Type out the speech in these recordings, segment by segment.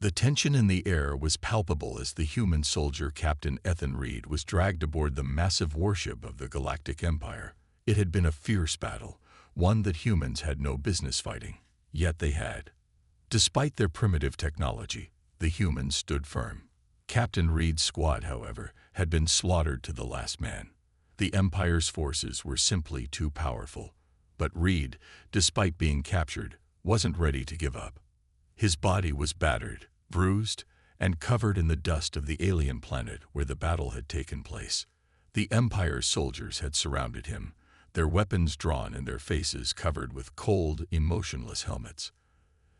The tension in the air was palpable as the human soldier Captain Ethan Reed was dragged aboard the massive warship of the Galactic Empire. It had been a fierce battle, one that humans had no business fighting, yet they had. Despite their primitive technology, the humans stood firm. Captain Reed's squad, however, had been slaughtered to the last man. The Empire's forces were simply too powerful. But Reed, despite being captured, wasn't ready to give up. His body was battered, bruised, and covered in the dust of the alien planet where the battle had taken place. The Empire's soldiers had surrounded him, their weapons drawn and their faces covered with cold, emotionless helmets.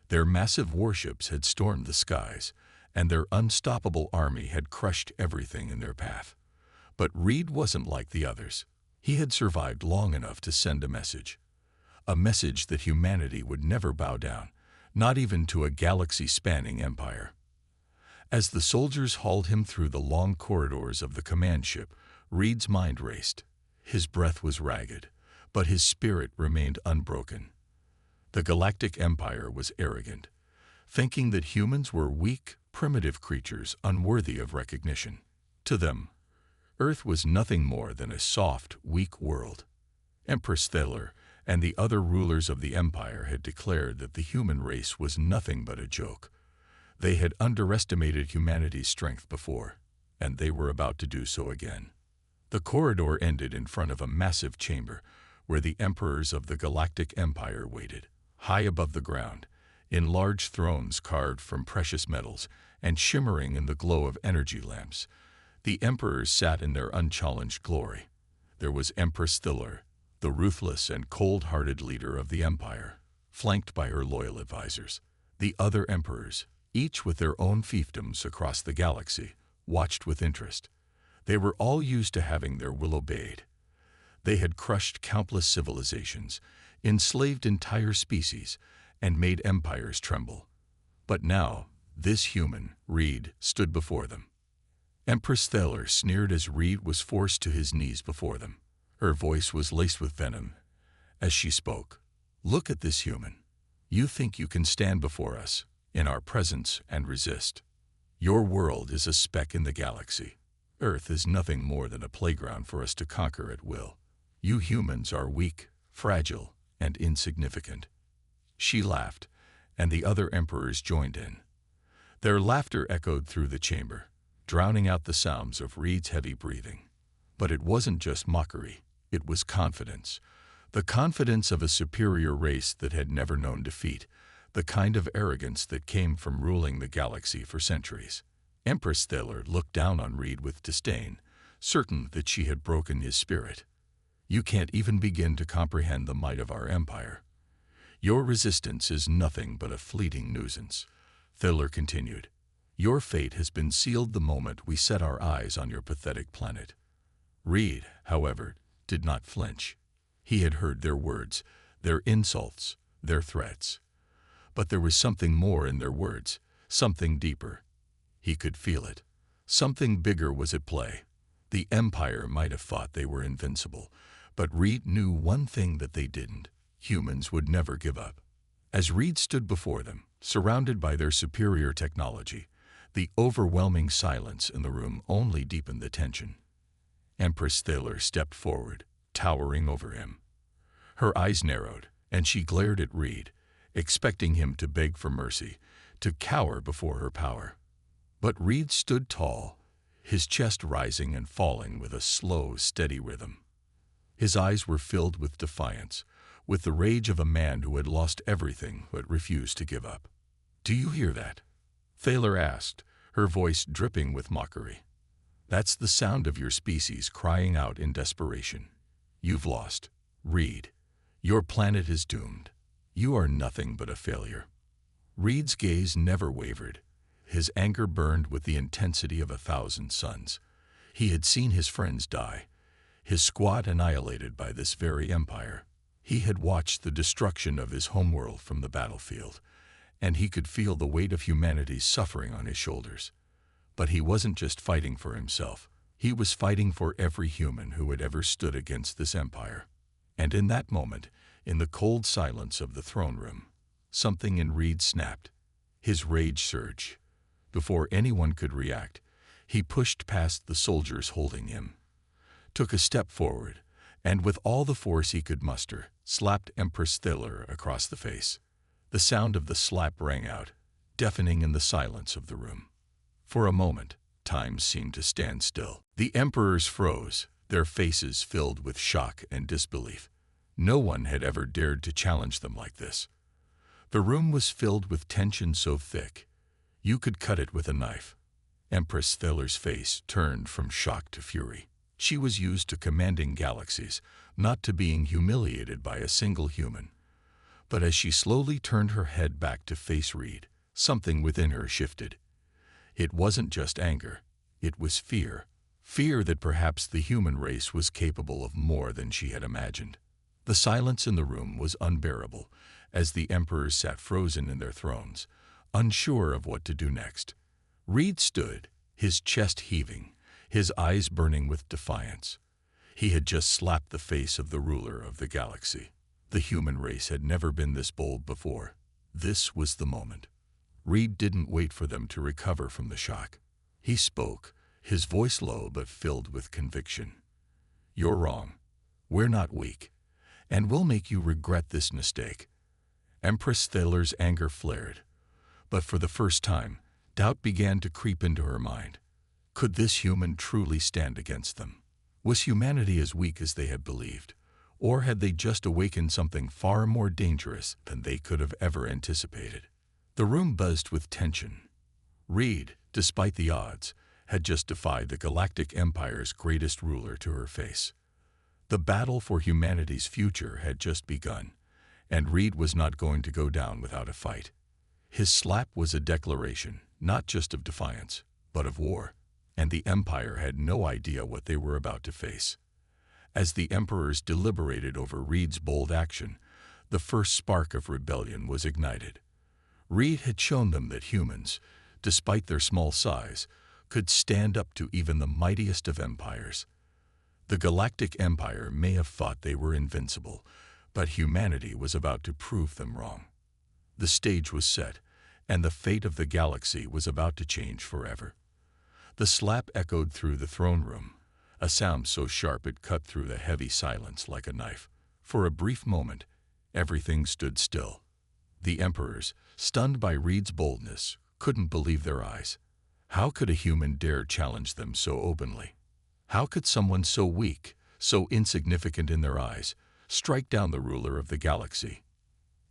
Their massive warships had stormed the skies, and their unstoppable army had crushed everything in their path. But Reed wasn't like the others. He had survived long enough to send a message that humanity would never bow down, not even to a galaxy-spanning empire. As the soldiers hauled him through the long corridors of the command ship, Reed's mind raced. His breath was ragged, but his spirit remained unbroken. The Galactic Empire was arrogant, thinking that humans were weak, primitive creatures unworthy of recognition. To them, Earth was nothing more than a soft, weak world. Empress Thaler and the other rulers of the Empire had declared that the human race was nothing but a joke. They had underestimated humanity's strength before, and they were about to do so again. The corridor ended in front of a massive chamber where the emperors of the Galactic Empire waited. High above the ground, in large thrones carved from precious metals and shimmering in the glow of energy lamps, the emperors sat in their unchallenged glory. There was Empress Thaler, the ruthless and cold-hearted leader of the empire, flanked by her loyal advisors. The other emperors, each with their own fiefdoms across the galaxy, watched with interest. They were all used to having their will obeyed. They had crushed countless civilizations, enslaved entire species, and made empires tremble. But now, this human, Reed, stood before them. Empress Thaler sneered as Reed was forced to his knees before them. Her voice was laced with venom as she spoke. "Look at this human. You think you can stand before us, in our presence, and resist. Your world is a speck in the galaxy. Earth is nothing more than a playground for us to conquer at will. You humans are weak, fragile, and insignificant." She laughed, and the other emperors joined in. Their laughter echoed through the chamber, drowning out the sounds of Reed's heavy breathing. But it wasn't just mockery, it was confidence. The confidence of a superior race that had never known defeat, the kind of arrogance that came from ruling the galaxy for centuries. Empress Thaler looked down on Reed with disdain, certain that she had broken his spirit. "You can't even begin to comprehend the might of our empire. Your resistance is nothing but a fleeting nuisance," Thaler continued. "Your fate has been sealed the moment we set our eyes on your pathetic planet." Reed, however, did not flinch. He had heard their words, their insults, their threats. But there was something more in their words, something deeper. He could feel it. Something bigger was at play. The Empire might have thought they were invincible, but Reed knew one thing that they didn't. Humans would never give up. As Reed stood before them, surrounded by their superior technology, the overwhelming silence in the room only deepened the tension. Empress Thaler stepped forward, towering over him. Her eyes narrowed, and she glared at Reed, expecting him to beg for mercy, to cower before her power. But Reed stood tall, his chest rising and falling with a slow, steady rhythm. His eyes were filled with defiance, with the rage of a man who had lost everything but refused to give up. "Do you hear that?" Thaler asked, her voice dripping with mockery. "That's the sound of your species crying out in desperation. You've lost, Reed. Your planet is doomed. You are nothing but a failure." Reed's gaze never wavered. His anger burned with the intensity of 1,000 suns. He had seen his friends die, his squad annihilated by this very empire. He had watched the destruction of his homeworld from the battlefield, and he could feel the weight of humanity's suffering on his shoulders. But he wasn't just fighting for himself. He was fighting for every human who had ever stood against this empire. And in that moment, in the cold silence of the throne room, something in Reed snapped. His rage surged. Before anyone could react, he pushed past the soldiers holding him, took a step forward, and with all the force he could muster, slapped Empress Thriller across the face. The sound of the slap rang out, deafening in the silence of the room. For a moment, time seemed to stand still. The emperors froze, their faces filled with shock and disbelief. No one had ever dared to challenge them like this. The room was filled with tension so thick, you could cut it with a knife. Empress Thriller's face turned from shock to fury. She was used to commanding galaxies, not to being humiliated by a single human. But as she slowly turned her head back to face Reed, something within her shifted. It wasn't just anger, it was fear. Fear that perhaps the human race was capable of more than she had imagined. The silence in the room was unbearable, as the emperors sat frozen in their thrones, unsure of what to do next. Reed stood, his chest heaving, his eyes burning with defiance. He had just slapped the face of the ruler of the galaxy. The human race had never been this bold before. This was the moment. Reed didn't wait for them to recover from the shock. He spoke, his voice low but filled with conviction. "You're wrong. We're not weak, and we'll make you regret this mistake." Empress Thaler's anger flared, but for the first time, doubt began to creep into her mind. Could this human truly stand against them? Was humanity as weak as they had believed, or had they just awakened something far more dangerous than they could have ever anticipated? The room buzzed with tension. Reed, despite the odds, had just defied the Galactic Empire's greatest ruler to her face. The battle for humanity's future had just begun, and Reed was not going to go down without a fight. His slap was a declaration, not just of defiance, but of war, and the Empire had no idea what they were about to face. As the emperors deliberated over Reed's bold action, the first spark of rebellion was ignited. Reed had shown them that humans, despite their small size, could stand up to even the mightiest of empires. The Galactic Empire may have thought they were invincible, but humanity was about to prove them wrong. The stage was set, and the fate of the galaxy was about to change forever. The slap echoed through the throne room, a sound so sharp it cut through the heavy silence like a knife. For a brief moment, everything stood still. The emperors, stunned by Reed's boldness, couldn't believe their eyes. How could a human dare challenge them so openly? How could someone so weak, so insignificant in their eyes, strike down the ruler of the galaxy?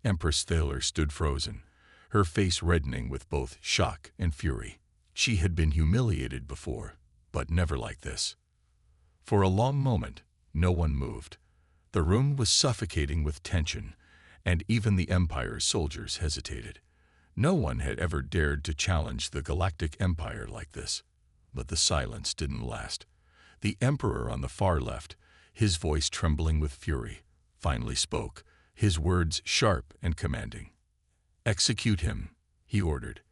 Empress Thaler stood frozen, her face reddening with both shock and fury. She had been humiliated before, but never like this. For a long moment, no one moved. The room was suffocating with tension, and even the Empire's soldiers hesitated. No one had ever dared to challenge the Galactic Empire like this. But the silence didn't last. The Emperor on the far left, his voice trembling with fury, finally spoke, his words sharp and commanding. "Execute him," he ordered.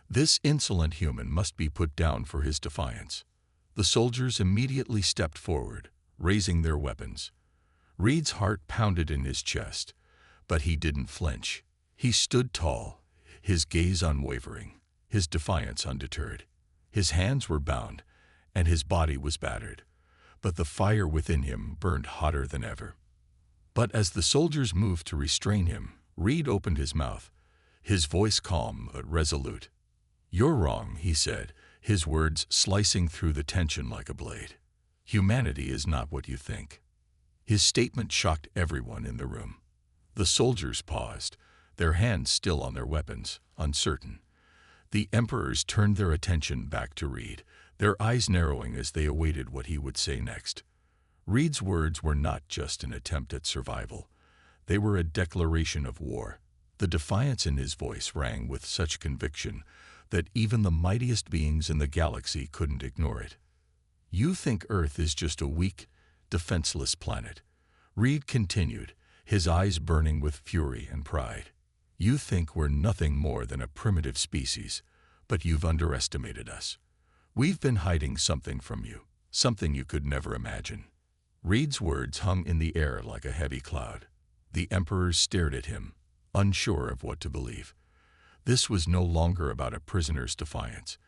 "This insolent human must be put down for his defiance." The soldiers immediately stepped forward, raising their weapons. Reed's heart pounded in his chest, but he didn't flinch. He stood tall, his gaze unwavering, his defiance undeterred. His hands were bound, and his body was battered, but the fire within him burned hotter than ever. But as the soldiers moved to restrain him, Reed opened his mouth, his voice calm but resolute. "You're wrong," he said, his words slicing through the tension like a blade. "Humanity is not what you think." His statement shocked everyone in the room. The soldiers paused, their hands still on their weapons, uncertain. The emperors turned their attention back to Reed, their eyes narrowing as they awaited what he would say next. Reed's words were not just an attempt at survival. They were a declaration of war. The defiance in his voice rang with such conviction that even the mightiest beings in the galaxy couldn't ignore it. "You think Earth is just a weak, defenseless planet," Reed continued, his eyes burning with fury and pride. "You think we're nothing more than a primitive species, but you've underestimated us. We've been hiding something from you, something you could never imagine." Reed's words hung in the air like a heavy cloud. The emperors stared at him, unsure of what to believe. This was no longer about a prisoner's defiance.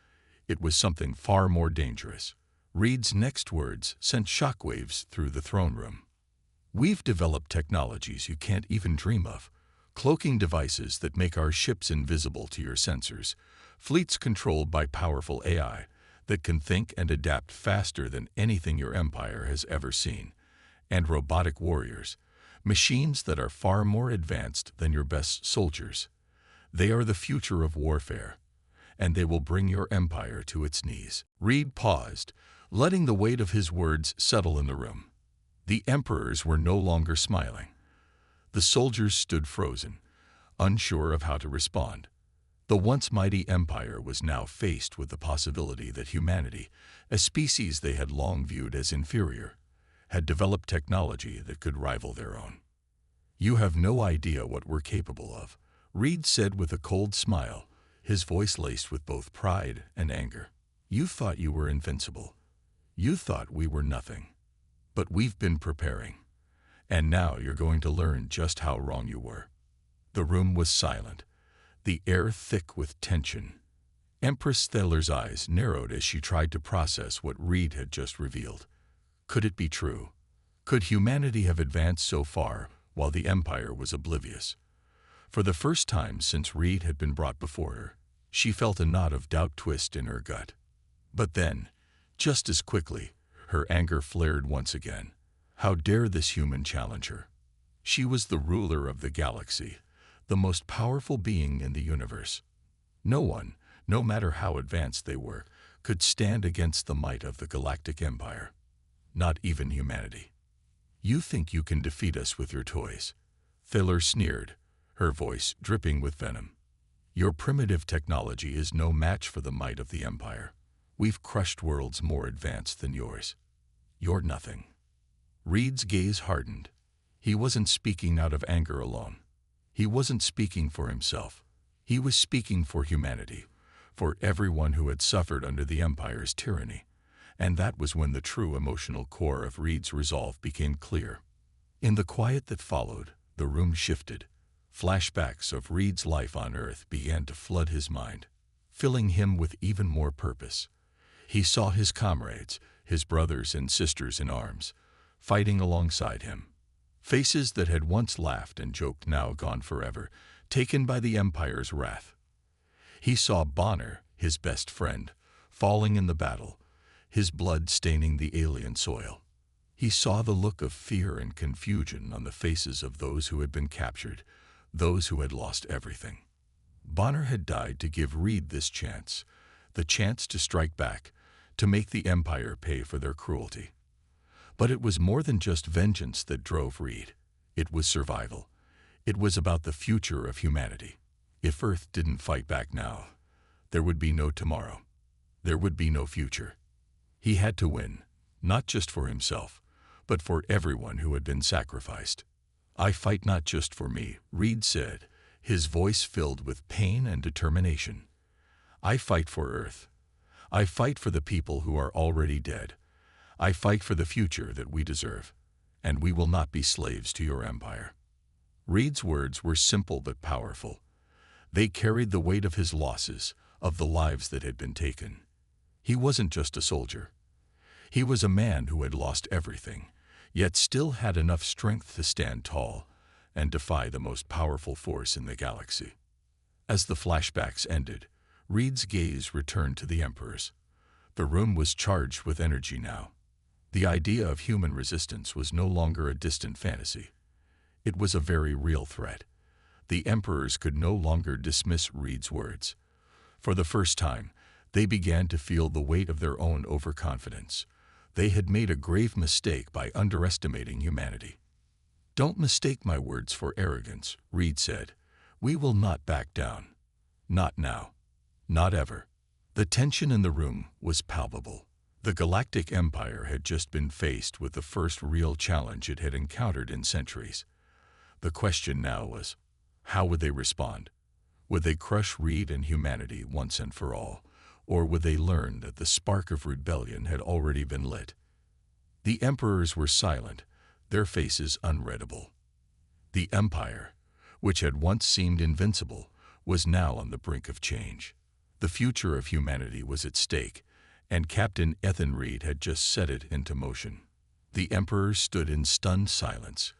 It was something far more dangerous. Reed's next words sent shockwaves through the throne room. "We've developed technologies you can't even dream of. Cloaking devices that make our ships invisible to your sensors. Fleets controlled by powerful AI that can think and adapt faster than anything your empire has ever seen. And robotic warriors. Machines that are far more advanced than your best soldiers. They are the future of warfare, and they will bring your empire to its knees." Reed paused, letting the weight of his words settle in the room. The emperors were no longer smiling. The soldiers stood frozen, unsure of how to respond. The once mighty empire was now faced with the possibility that humanity, a species they had long viewed as inferior, had developed technology that could rival their own. "You have no idea what we're capable of," Reed said with a cold smile, his voice laced with both pride and anger. "You thought you were invincible. You thought we were nothing. But we've been preparing. And now you're going to learn just how wrong you were." The room was silent, the air thick with tension. Empress Theller's eyes narrowed as she tried to process what Reed had just revealed. Could it be true? Could humanity have advanced so far while the Empire was oblivious? For the first time since Reed had been brought before her, she felt a knot of doubt twist in her gut. But then, just as quickly, her anger flared once again. How dare this human challenge her? She was the ruler of the galaxy, the most powerful being in the universe. No one, no matter how advanced they were, could stand against the might of the Galactic Empire. Not even humanity. "You think you can defeat us with your toys?" Thaler sneered, her voice dripping with venom. "Your primitive technology is no match for the might of the Empire. We've crushed worlds more advanced than yours. You're nothing." Reed's gaze hardened. He wasn't speaking out of anger alone. He wasn't speaking for himself. He was speaking for humanity, for everyone who had suffered under the Empire's tyranny. And that was when the true emotional core of Reed's resolve became clear. In the quiet that followed, the room shifted. Flashbacks of Reed's life on Earth began to flood his mind, filling him with even more purpose. He saw his comrades, his brothers and sisters in arms, fighting alongside him. Faces that had once laughed and joked now gone forever, taken by the Empire's wrath. He saw Bonner, his best friend, falling in the battle, his blood staining the alien soil. He saw the look of fear and confusion on the faces of those who had been captured, those who had lost everything. Bonner had died to give Reed this chance, the chance to strike back, to make the Empire pay for their cruelty. But it was more than just vengeance that drove Reed. It was survival. It was about the future of humanity. If Earth didn't fight back now, there would be no tomorrow. There would be no future. He had to win, not just for himself, but for everyone who had been sacrificed. "I fight not just for me," Reed said, his voice filled with pain and determination. "I fight for Earth. I fight for the people who are already dead. I fight for the future that we deserve, and we will not be slaves to your empire." Reed's words were simple but powerful. They carried the weight of his losses, of the lives that had been taken. He wasn't just a soldier. He was a man who had lost everything, yet still had enough strength to stand tall and defy the most powerful force in the galaxy. As the flashbacks ended, Reed's gaze returned to the Emperors. The room was charged with energy now. The idea of human resistance was no longer a distant fantasy. It was a very real threat. The Emperors could no longer dismiss Reed's words. For the first time, they began to feel the weight of their own overconfidence. They had made a grave mistake by underestimating humanity. "Don't mistake my words for arrogance," Reed said. "We will not back down. Not now. Not ever." The tension in the room was palpable. The Galactic Empire had just been faced with the first real challenge it had encountered in centuries. The question now was, how would they respond? Would they crush Reed and humanity once and for all, or would they learn that the spark of rebellion had already been lit? The Emperors were silent, their faces unreadable. The Empire, which had once seemed invincible, was now on the brink of change. The future of humanity was at stake, and Captain Ethan Reed had just set it into motion. The Emperors stood in stunned silence,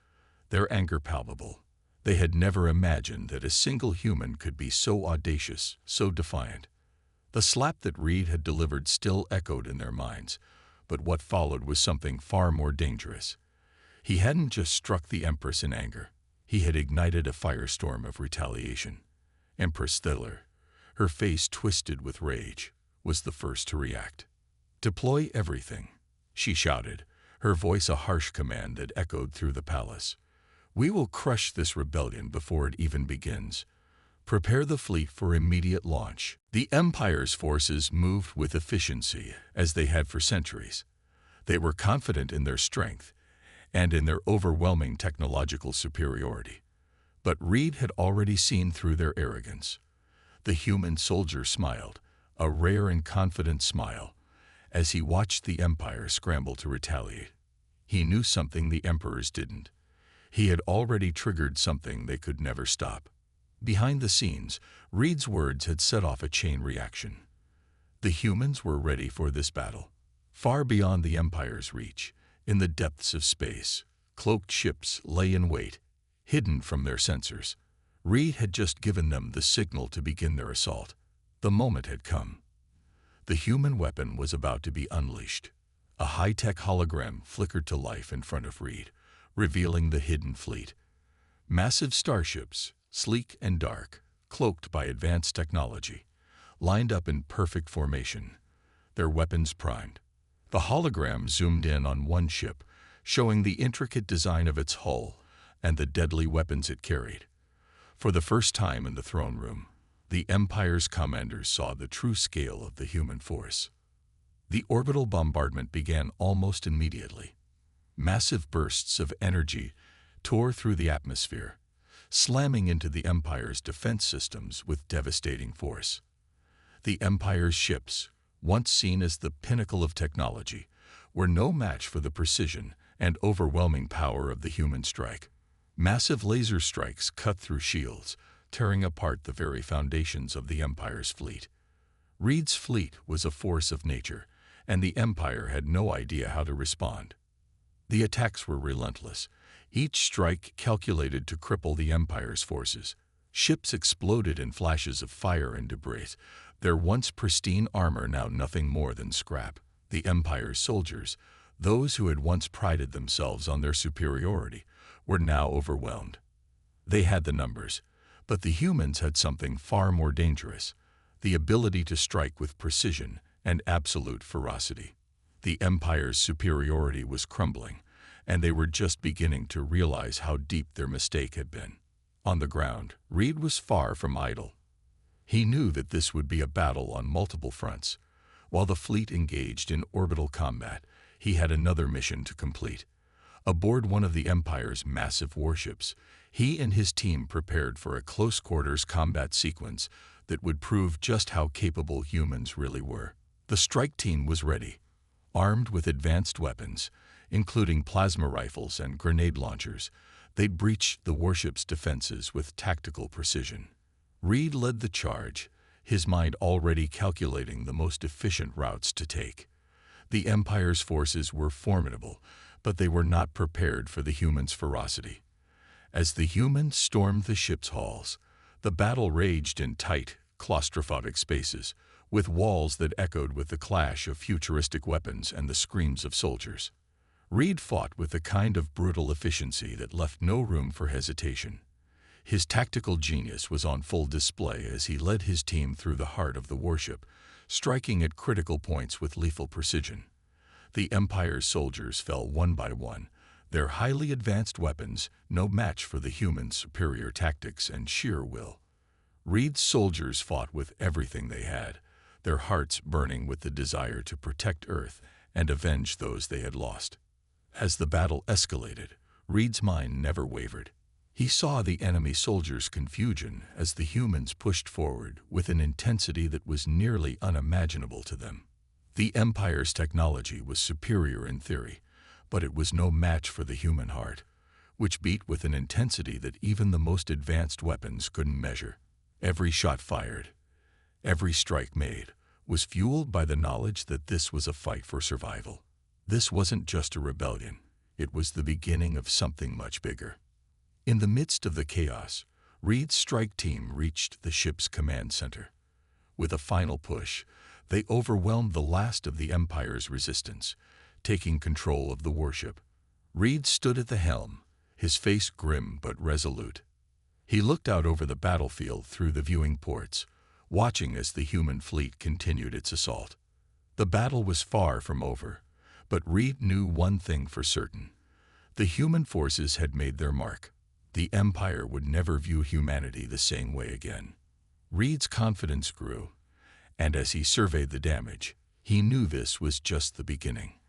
their anger palpable. They had never imagined that a single human could be so audacious, so defiant. The slap that Reed had delivered still echoed in their minds, but what followed was something far more dangerous. He hadn't just struck the Empress in anger. He had ignited a firestorm of retaliation. Empress Thiller, her face twisted with rage, was the first to react. "Deploy everything," she shouted, her voice a harsh command that echoed through the palace. "We will crush this rebellion before it even begins. Prepare the fleet for immediate launch." The Empire's forces moved with efficiency, as they had for centuries. They were confident in their strength and in their overwhelming technological superiority. But Reed had already seen through their arrogance. The human soldier smiled, a rare and confident smile, as he watched the Empire scramble to retaliate. He knew something the Emperors didn't. He had already triggered something they could never stop. Behind the scenes, Reed's words had set off a chain reaction. The humans were ready for this battle. Far beyond the Empire's reach, in the depths of space, cloaked ships lay in wait, hidden from their sensors. Reed had just given them the signal to begin their assault. The moment had come. The human weapon was about to be unleashed. A high-tech hologram flickered to life in front of Reed, revealing the hidden fleet. Massive starships, sleek and dark, cloaked by advanced technology, lined up in perfect formation, their weapons primed. The hologram zoomed in on one ship, showing the intricate design of its hull and the deadly weapons it carried. For the first time in the throne room, the Empire's commanders saw the true scale of the human force. The orbital bombardment began almost immediately. Massive bursts of energy tore through the atmosphere, slamming into the Empire's defense systems with devastating force. The Empire's ships, once seen as the pinnacle of technology, were no match for the precision and overwhelming power of the human strike. Massive laser strikes cut through shields, tearing apart the very foundations of the Empire's fleet. Reed's fleet was a force of nature, and the Empire had no idea how to respond. The attacks were relentless, each strike calculated to cripple the Empire's forces. Ships exploded in flashes of fire and debris, their once pristine armor now nothing more than scrap. The Empire's soldiers, those who had once prided themselves on their superiority, were now overwhelmed. They had the numbers, but the humans had something far more dangerous: the ability to strike with precision and absolute ferocity. The Empire's superiority was crumbling, and they were just beginning to realize how deep their mistake had been. On the ground, Reed was far from idle. He knew that this would be a battle on multiple fronts. While the fleet engaged in orbital combat, he had another mission to complete. Aboard one of the Empire's massive warships, he and his team prepared for a close-quarters combat sequence that would prove just how capable humans really were. The strike team was ready, armed with advanced weapons, including plasma rifles and grenade launchers. They'd breached the warship's defenses with tactical precision. Reed led the charge, his mind already calculating the most efficient routes to take. The Empire's forces were formidable, but they were not prepared for the humans' ferocity. As the humans stormed the ship's halls, the battle raged in tight, claustrophobic spaces, with walls that echoed with the clash of futuristic weapons and the screams of soldiers. Reed fought with a kind of brutal efficiency that left no room for hesitation. His tactical genius was on full display as he led his team through the heart of the warship, striking at critical points with lethal precision. The Empire's soldiers fell one by one, their highly advanced weapons no match for the humans' superior tactics and sheer will. Reed's soldiers fought with everything they had, their hearts burning with the desire to protect Earth and avenge those they had lost. As the battle escalated, Reed's mind never wavered. He saw the enemy soldiers' confusion as the humans pushed forward with an intensity that was nearly unimaginable to them. The Empire's technology was superior in theory, but it was no match for the human heart, which beat with an intensity that even the most advanced weapons couldn't measure. Every shot fired, every strike made, was fueled by the knowledge that this was a fight for survival. This wasn't just a rebellion. It was the beginning of something much bigger. In the midst of the chaos, Reed's strike team reached the ship's command center. With a final push, they overwhelmed the last of the Empire's resistance, taking control of the warship. Reed stood at the helm, his face grim but resolute. He looked out over the battlefield through the viewing ports, watching as the human fleet continued its assault. The battle was far from over, but Reed knew one thing for certain. The human forces had made their mark. The Empire would never view humanity the same way again. Reed's confidence grew, and as he surveyed the damage, he knew this was just the beginning.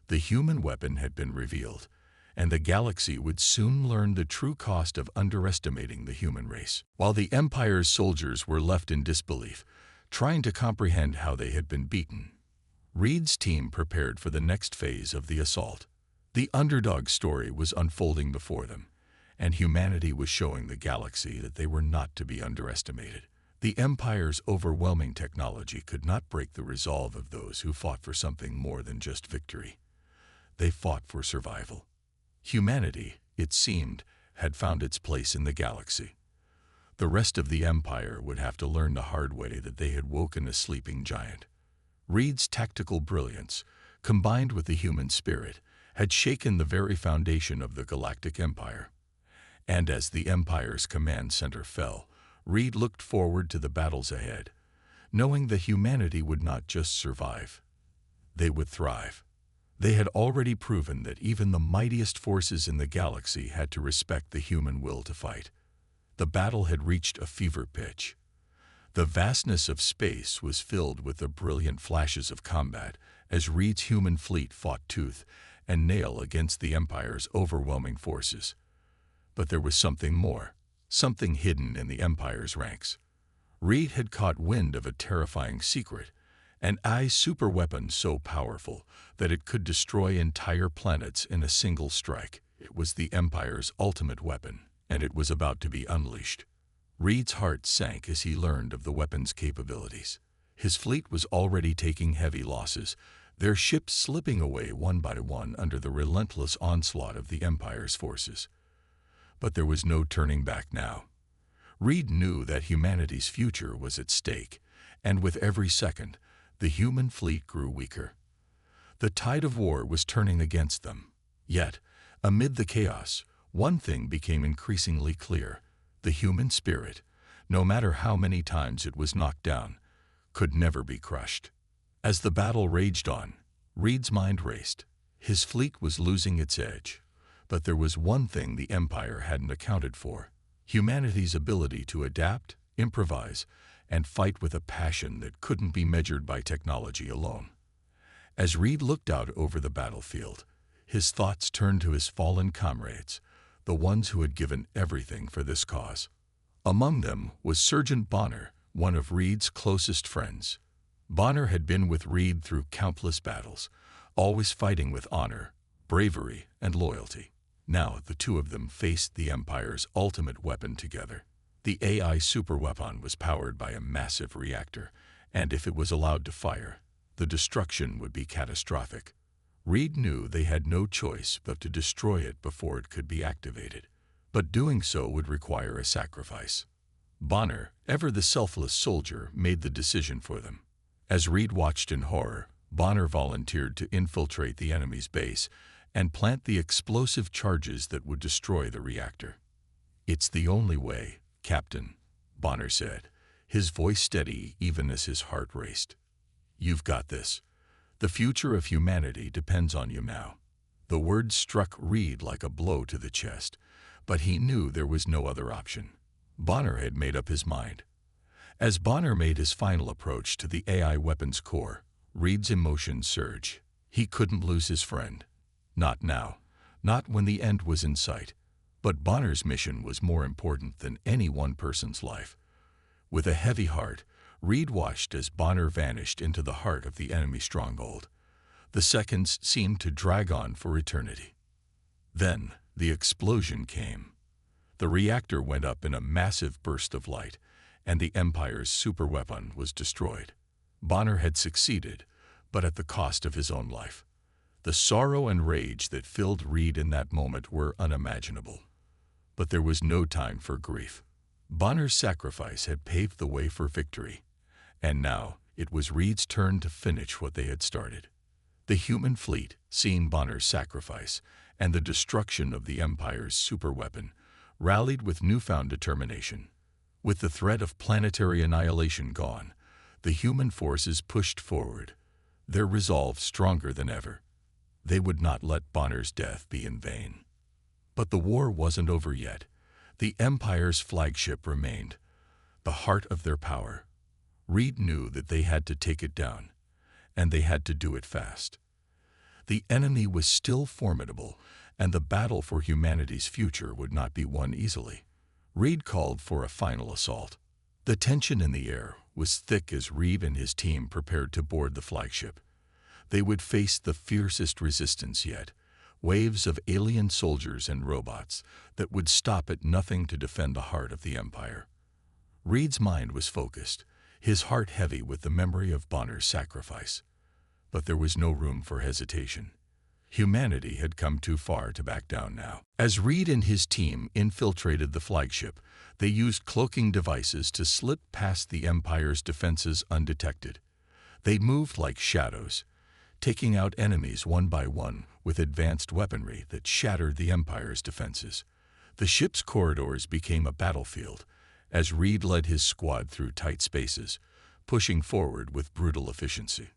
The human weapon had been revealed, and the galaxy would soon learn the true cost of underestimating the human race. While the Empire's soldiers were left in disbelief, trying to comprehend how they had been beaten, Reed's team prepared for the next phase of the assault. The underdog story was unfolding before them, and humanity was showing the galaxy that they were not to be underestimated. The Empire's overwhelming technology could not break the resolve of those who fought for something more than just victory. They fought for survival. Humanity, it seemed, had found its place in the galaxy. The rest of the Empire would have to learn the hard way that they had woken a sleeping giant. Reed's tactical brilliance, combined with the human spirit, had shaken the very foundation of the Galactic Empire. And as the Empire's command center fell, Reed looked forward to the battles ahead, knowing that humanity would not just survive. They would thrive. They had already proven that even the mightiest forces in the galaxy had to respect the human will to fight. The battle had reached a fever pitch. The vastness of space was filled with the brilliant flashes of combat as Reed's human fleet fought tooth and nail against the Empire's overwhelming forces. But there was something more, something hidden in the Empire's ranks. Reed had caught wind of a terrifying secret, an AI superweapon so powerful that it could destroy entire planets in a single strike. It was the Empire's ultimate weapon, and it was about to be unleashed. Reed's heart sank as he learned of the weapon's capabilities. His fleet was already taking heavy losses, their ships slipping away one by one under the relentless onslaught of the Empire's forces. But there was no turning back now. Reed knew that humanity's future was at stake, and with every second, the human fleet grew weaker. The tide of war was turning against them. Yet, amid the chaos, one thing became increasingly clear. The human spirit, no matter how many times it was knocked down, could never be crushed. As the battle raged on, Reed's mind raced. His fleet was losing its edge. But there was one thing the Empire hadn't accounted for: humanity's ability to adapt, improvise, and fight with a passion that couldn't be measured by technology alone. As Reed looked out over the battlefield, his thoughts turned to his fallen comrades, the ones who had given everything for this cause. Among them was Sergeant Bonner, one of Reed's closest friends. Bonner had been with Reed through countless battles, always fighting with honor, bravery, and loyalty. Now the two of them faced the Empire's ultimate weapon together. The AI superweapon was powered by a massive reactor, and if it was allowed to fire, the destruction would be catastrophic. Reed knew they had no choice but to destroy it before it could be activated. But doing so would require a sacrifice. Bonner, ever the selfless soldier, made the decision for them. As Reed watched in horror, Bonner volunteered to infiltrate the enemy's base and plant the explosive charges that would destroy the reactor. "It's the only way, Captain," Bonner said, his voice steady even as his heart raced. "You've got this. The future of humanity depends on you now." The words struck Reed like a blow to the chest, but he knew there was no other option. Bonner had made up his mind. As Bonner made his final approach to the AI weapon's core, Reed's emotions surged. He couldn't lose his friend. Not now, not when the end was in sight. But Bonner's mission was more important than any one person's life. With a heavy heart, Reed watched as Bonner vanished into the heart of the enemy stronghold. The seconds seemed to drag on for eternity. Then the explosion came. The reactor went up in a massive burst of light, and the Empire's superweapon was destroyed. Bonner had succeeded, but at the cost of his own life. The sorrow and rage that filled Reed in that moment were unimaginable. But there was no time for grief. Bonner's sacrifice had paved the way for victory, and now it was Reed's turn to finish what they had started. The human fleet, seeing Bonner's sacrifice and the destruction of the Empire's superweapon, rallied with newfound determination. With the threat of planetary annihilation gone, the human forces pushed forward, their resolve stronger than ever. They would not let Bonner's death be in vain. But the war wasn't over yet. The Empire's flagship remained, the heart of their power. Reed knew that they had to take it down, and they had to do it fast. The enemy was still formidable, and the battle for humanity's future would not be won easily. Reed called for a final assault. The tension in the air was thick as Reed and his team prepared to board the flagship. They would face the fiercest resistance yet, waves of alien soldiers and robots that would stop at nothing to defend the heart of the Empire. Reed's mind was focused, his heart heavy with the memory of Bonner's sacrifice. But there was no room for hesitation. Humanity had come too far to back down now. As Reed and his team infiltrated the flagship, they used cloaking devices to slip past the Empire's defenses undetected. They moved like shadows, taking out enemies one by one with advanced weaponry that shattered the Empire's defenses. The ship's corridors became a battlefield as Reed led his squad through tight spaces, pushing forward with brutal efficiency.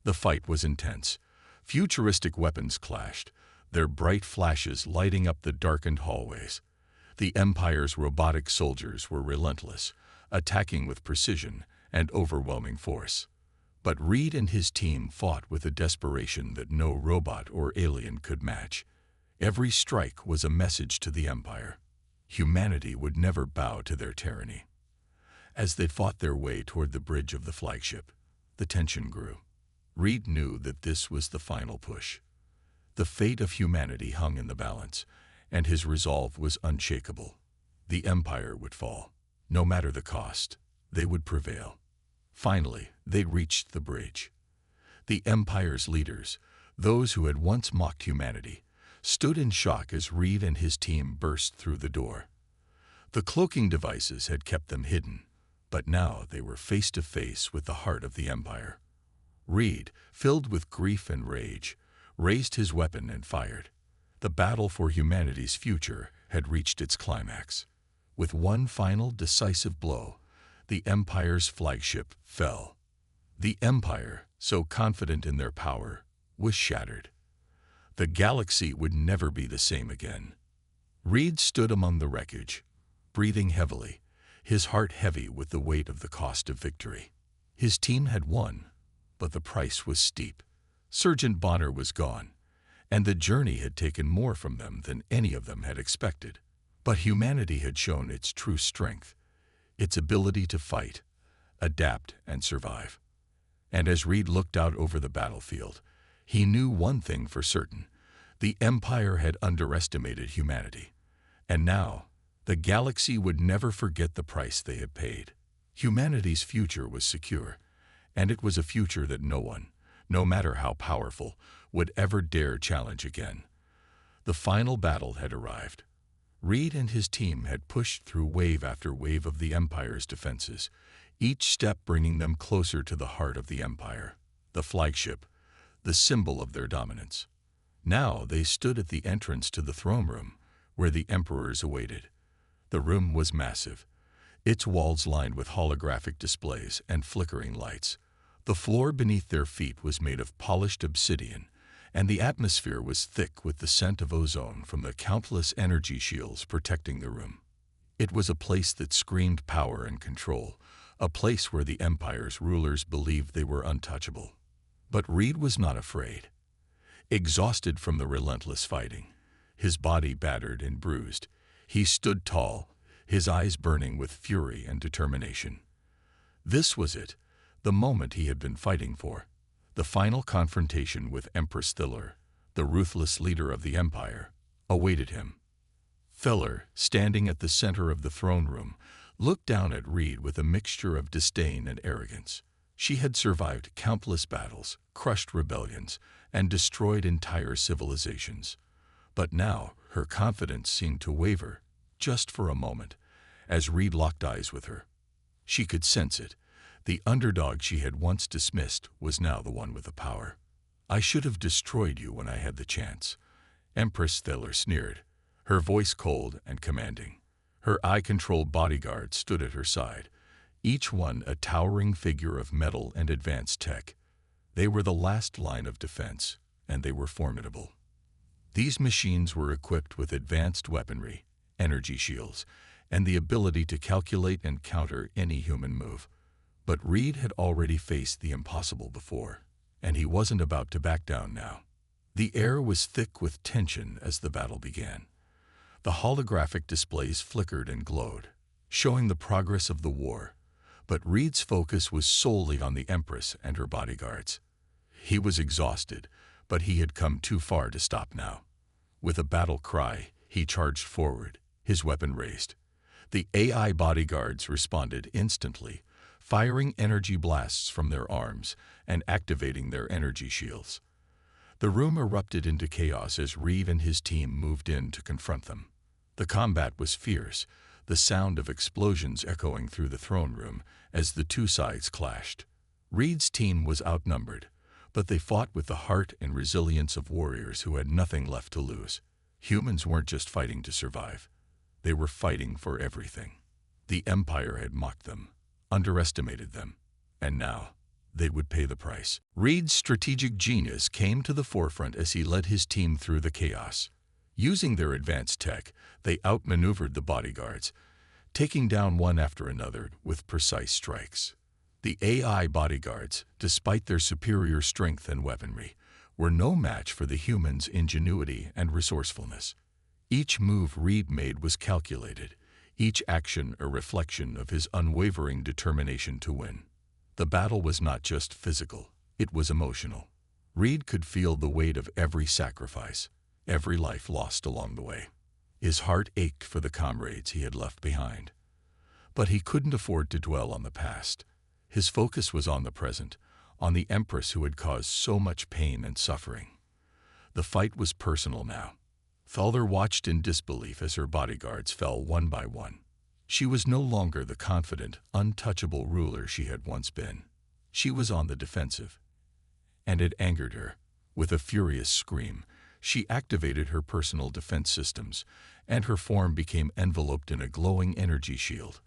The fight was intense. Futuristic weapons clashed, their bright flashes lighting up the darkened hallways. The Empire's robotic soldiers were relentless, attacking with precision and overwhelming force. But Reed and his team fought with a desperation that no robot or alien could match. Every strike was a message to the Empire. Humanity would never bow to their tyranny. As they fought their way toward the bridge of the flagship, the tension grew. Reed knew that this was the final push. The fate of humanity hung in the balance, and his resolve was unshakable. The Empire would fall. No matter the cost, they would prevail. Finally, they reached the bridge. The Empire's leaders, those who had once mocked humanity, stood in shock as Reed and his team burst through the door. The cloaking devices had kept them hidden, but now they were face to face with the heart of the Empire. Reed, filled with grief and rage, raised his weapon and fired. The battle for humanity's future had reached its climax. With one final decisive blow, the Empire's flagship fell. The Empire, so confident in their power, was shattered. The galaxy would never be the same again. Reed stood among the wreckage, breathing heavily, his heart heavy with the weight of the cost of victory. His team had won, but the price was steep. Sergeant Bonner was gone, and the journey had taken more from them than any of them had expected. But humanity had shown its true strength, its ability to fight, adapt, and survive. And as Reed looked out over the battlefield, he knew one thing for certain: the Empire had underestimated humanity. And now, the galaxy would never forget the price they had paid. Humanity's future was secure, and it was a future that no one, no matter how powerful, would ever dare challenge again. The final battle had arrived. Reed and his team had pushed through wave after wave of the Empire's defenses, each step bringing them closer to the heart of the Empire, the flagship, the symbol of their dominance. Now they stood at the entrance to the throne room, where the emperors awaited. The room was massive, its walls lined with holographic displays and flickering lights. The floor beneath their feet was made of polished obsidian, and the atmosphere was thick with the scent of ozone from the countless energy shields protecting the room. It was a place that screamed power and control, a place where the Empire's rulers believed they were untouchable. But Reed was not afraid. Exhausted from the relentless fighting, his body battered and bruised, he stood tall, his eyes burning with fury and determination. This was it, the moment he had been fighting for. The final confrontation with Empress Thiller, the ruthless leader of the Empire, awaited him. Thiller, standing at the center of the throne room, looked down at Reed with a mixture of disdain and arrogance. She had survived countless battles, crushed rebellions, and destroyed entire civilizations. But now her confidence seemed to waver, just for a moment, as Reed locked eyes with her. She could sense it. The underdog she had once dismissed was now the one with the power. "I should have destroyed you when I had the chance," Empress Thaler sneered, her voice cold and commanding. Her eye-controlled bodyguards stood at her side, each one a towering figure of metal and advanced tech. They were the last line of defense, and they were formidable. These machines were equipped with advanced weaponry, energy shields, and the ability to calculate and counter any human move. But Reed had already faced the impossible before, and he wasn't about to back down now. The air was thick with tension as the battle began. The holographic displays flickered and glowed, showing the progress of the war, but Reed's focus was solely on the Empress and her bodyguards. He was exhausted, but he had come too far to stop now. With a battle cry, he charged forward, his weapon raised. The AI bodyguards responded instantly, firing energy blasts from their arms and activating their energy shields. The room erupted into chaos as Reed and his team moved in to confront them. The combat was fierce, the sound of explosions echoing through the throne room as the two sides clashed. Reed's team was outnumbered, but they fought with the heart and resilience of warriors who had nothing left to lose. Humans weren't just fighting to survive. They were fighting for everything. The Empire had mocked them, underestimated them, and now they would pay the price. Reed's strategic genius came to the forefront as he led his team through the chaos. Using their advanced tech, they outmaneuvered the bodyguards, taking down one after another with precise strikes. The AI bodyguards, despite their superior strength and weaponry, were no match for the humans' ingenuity and resourcefulness. Each move Reed made was calculated, each action a reflection of his unwavering determination to win. The battle was not just physical, it was emotional. Reed could feel the weight of every sacrifice, every life lost along the way. His heart ached for the comrades he had left behind. But he couldn't afford to dwell on the past. His focus was on the present, on the Empress who had caused so much pain and suffering. The fight was personal now. Thaler watched in disbelief as her bodyguards fell one by one. She was no longer the confident, untouchable ruler she had once been. She was on the defensive. And it angered her. With a furious scream, she activated her personal defense systems, and her form became enveloped in a glowing energy shield.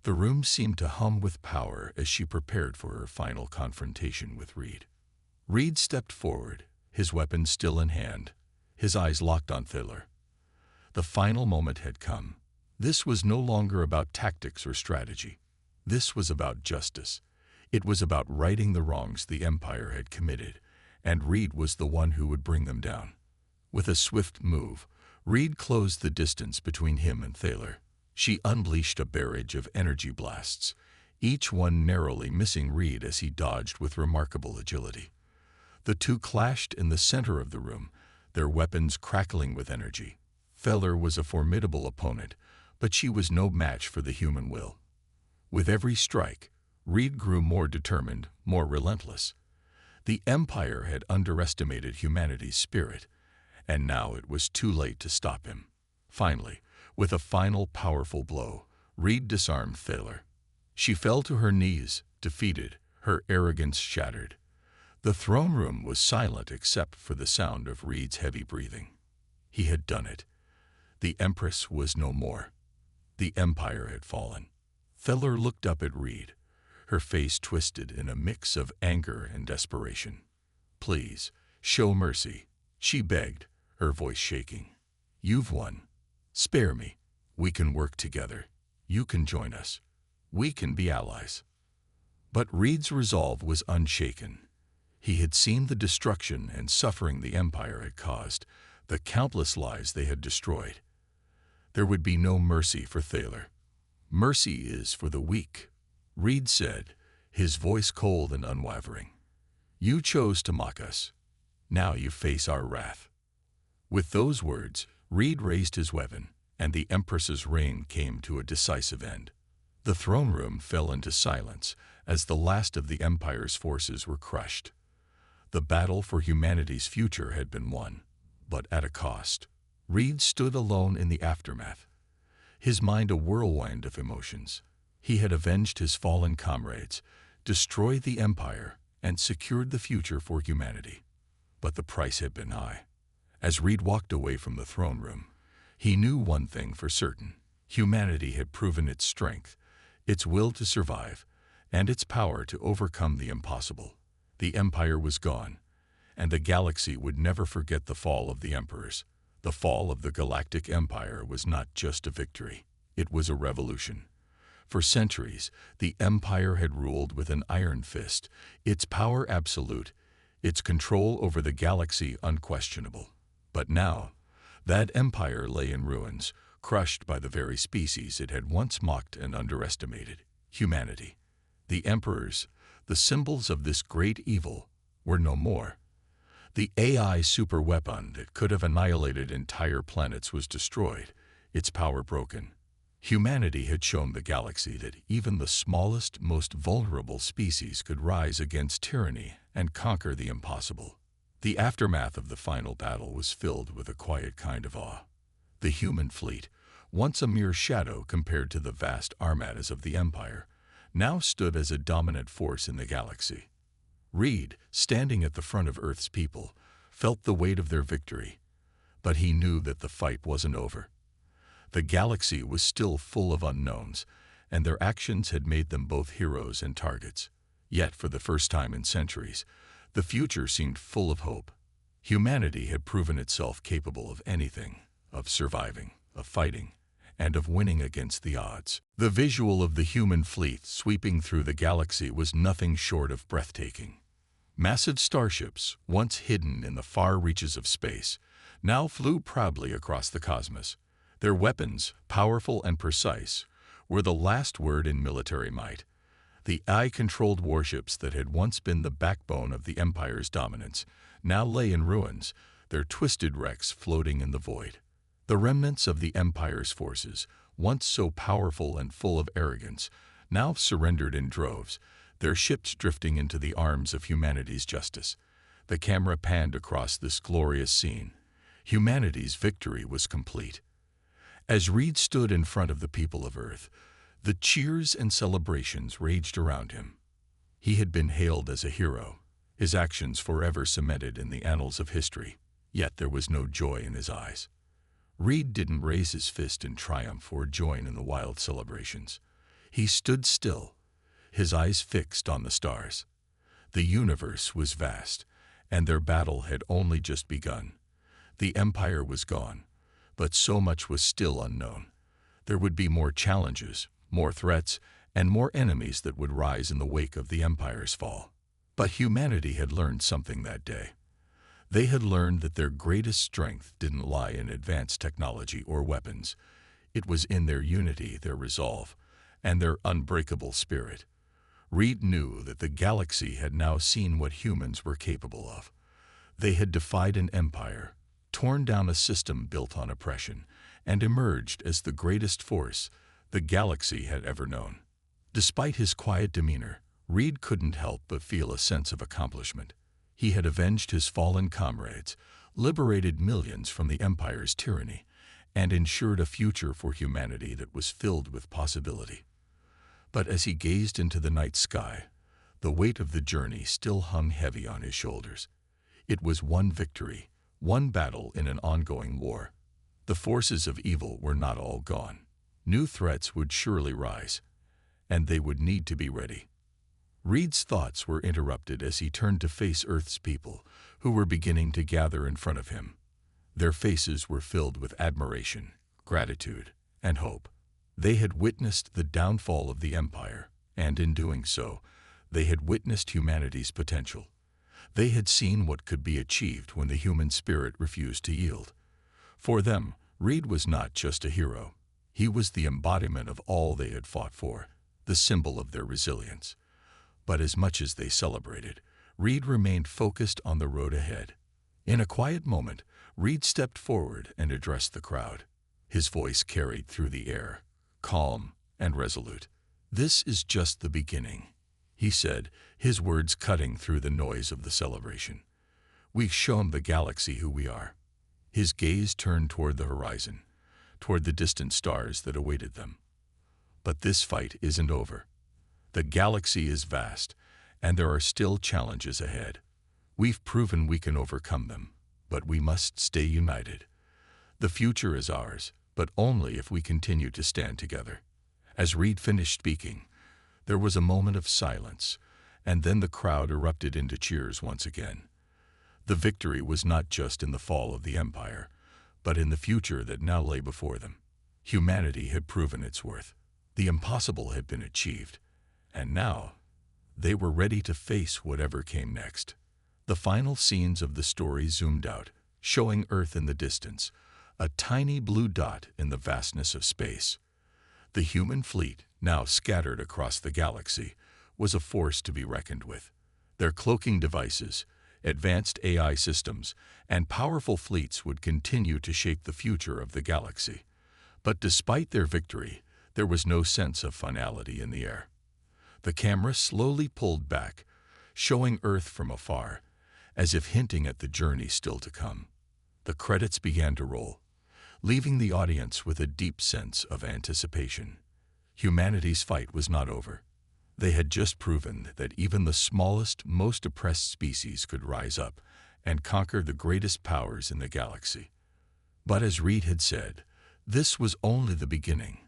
The room seemed to hum with power as she prepared for her final confrontation with Reed. Reed stepped forward, his weapon still in hand, his eyes locked on Thaler. The final moment had come. This was no longer about tactics or strategy. This was about justice. It was about righting the wrongs the Empire had committed, and Reed was the one who would bring them down. With a swift move, Reed closed the distance between him and Thaler. She unleashed a barrage of energy blasts, each one narrowly missing Reed as he dodged with remarkable agility. The two clashed in the center of the room, their weapons crackling with energy. Thaler was a formidable opponent, but she was no match for the human will. With every strike, Reed grew more determined, more relentless. The Empire had underestimated humanity's spirit, and now it was too late to stop him. Finally, with a final powerful blow, Reed disarmed Thaler. She fell to her knees, defeated, her arrogance shattered. The throne room was silent except for the sound of Reed's heavy breathing. He had done it. The Empress was no more. The Empire had fallen. Thaler looked up at Reed, her face twisted in a mix of anger and desperation. "Please, show mercy," she begged, her voice shaking. "You've won. Spare me. We can work together. You can join us. We can be allies." But Reed's resolve was unshaken. He had seen the destruction and suffering the Empire had caused, the countless lives they had destroyed. There would be no mercy for Thaler. "Mercy is for the weak," Reed said, his voice cold and unwavering. "You chose to mock us. Now you face our wrath." With those words, Reed raised his weapon, and the Empress's reign came to a decisive end. The throne room fell into silence as the last of the Empire's forces were crushed. The battle for humanity's future had been won, but at a cost. Reed stood alone in the aftermath, his mind a whirlwind of emotions. He had avenged his fallen comrades, destroyed the Empire, and secured the future for humanity. But the price had been high. As Reed walked away from the throne room, he knew one thing for certain. Humanity had proven its strength, its will to survive, and its power to overcome the impossible. The Empire was gone, and the galaxy would never forget the fall of the Emperors. The fall of the Galactic Empire was not just a victory, it was a revolution. For centuries, the Empire had ruled with an iron fist, its power absolute, its control over the galaxy unquestionable. But now, that empire lay in ruins, crushed by the very species it had once mocked and underestimated, humanity. The emperors, the symbols of this great evil, were no more. The AI superweapon that could have annihilated entire planets was destroyed, its power broken. Humanity had shown the galaxy that even the smallest, most vulnerable species could rise against tyranny and conquer the impossible. The aftermath of the final battle was filled with a quiet kind of awe. The human fleet, once a mere shadow compared to the vast armadas of the Empire, now stood as a dominant force in the galaxy. Reed, standing at the front of Earth's people, felt the weight of their victory, but he knew that the fight wasn't over. The galaxy was still full of unknowns, and their actions had made them both heroes and targets. Yet, for the first time in centuries, the future seemed full of hope. Humanity had proven itself capable of anything, of surviving, of fighting, and of winning against the odds. The visual of the human fleet sweeping through the galaxy was nothing short of breathtaking. Massive starships, once hidden in the far reaches of space, now flew proudly across the cosmos. Their weapons, powerful and precise, were the last word in military might. The AI-controlled warships that had once been the backbone of the Empire's dominance now lay in ruins, their twisted wrecks floating in the void. The remnants of the Empire's forces, once so powerful and full of arrogance, now surrendered in droves, their ships drifting into the arms of humanity's justice. The camera panned across this glorious scene. Humanity's victory was complete. As Reed stood in front of the people of Earth, the cheers and celebrations raged around him. He had been hailed as a hero, his actions forever cemented in the annals of history, yet there was no joy in his eyes. Reed didn't raise his fist in triumph or join in the wild celebrations. He stood still, his eyes fixed on the stars. The universe was vast, and their battle had only just begun. The Empire was gone, but so much was still unknown. There would be more challenges, more threats, and more enemies that would rise in the wake of the Empire's fall. But humanity had learned something that day. They had learned that their greatest strength didn't lie in advanced technology or weapons. It was in their unity, their resolve, and their unbreakable spirit. Reed knew that the galaxy had now seen what humans were capable of. They had defied an empire, torn down a system built on oppression, and emerged as the greatest force the galaxy had ever known. Despite his quiet demeanor, Reed couldn't help but feel a sense of accomplishment. He had avenged his fallen comrades, liberated millions from the Empire's tyranny, and ensured a future for humanity that was filled with possibility. But as he gazed into the night sky, the weight of the journey still hung heavy on his shoulders. It was one victory, one battle in an ongoing war. The forces of evil were not all gone. New threats would surely rise, and they would need to be ready. Reed's thoughts were interrupted as he turned to face Earth's people, who were beginning to gather in front of him. Their faces were filled with admiration, gratitude, and hope. They had witnessed the downfall of the Empire, and in doing so, they had witnessed humanity's potential. They had seen what could be achieved when the human spirit refused to yield. For them, Reed was not just a hero. He was the embodiment of all they had fought for, the symbol of their resilience. But as much as they celebrated, Reed remained focused on the road ahead. In a quiet moment, Reed stepped forward and addressed the crowd. His voice carried through the air, calm and resolute. "This is just the beginning," he said, his words cutting through the noise of the celebration. "We've shown the galaxy who we are." His gaze turned toward the horizon, toward the distant stars that awaited them. "But this fight isn't over. The galaxy is vast, and there are still challenges ahead. We've proven we can overcome them, but we must stay united. The future is ours, but only if we continue to stand together." As Reed finished speaking, there was a moment of silence, and then the crowd erupted into cheers once again. The victory was not just in the fall of the Empire, but in the future that now lay before them. Humanity had proven its worth. The impossible had been achieved, and now they were ready to face whatever came next. The final scenes of the story zoomed out, showing Earth in the distance, a tiny blue dot in the vastness of space. The human fleet, now scattered across the galaxy, was a force to be reckoned with. Their cloaking devices, advanced AI systems, and powerful fleets would continue to shape the future of the galaxy. But despite their victory, there was no sense of finality in the air. The camera slowly pulled back, showing Earth from afar, as if hinting at the journey still to come. The credits began to roll, leaving the audience with a deep sense of anticipation. Humanity's fight was not over. They had just proven that even the smallest, most oppressed species could rise up and conquer the greatest powers in the galaxy. But as Reed had said, this was only the beginning.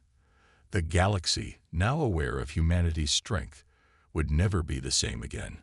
The galaxy, now aware of humanity's strength, would never be the same again.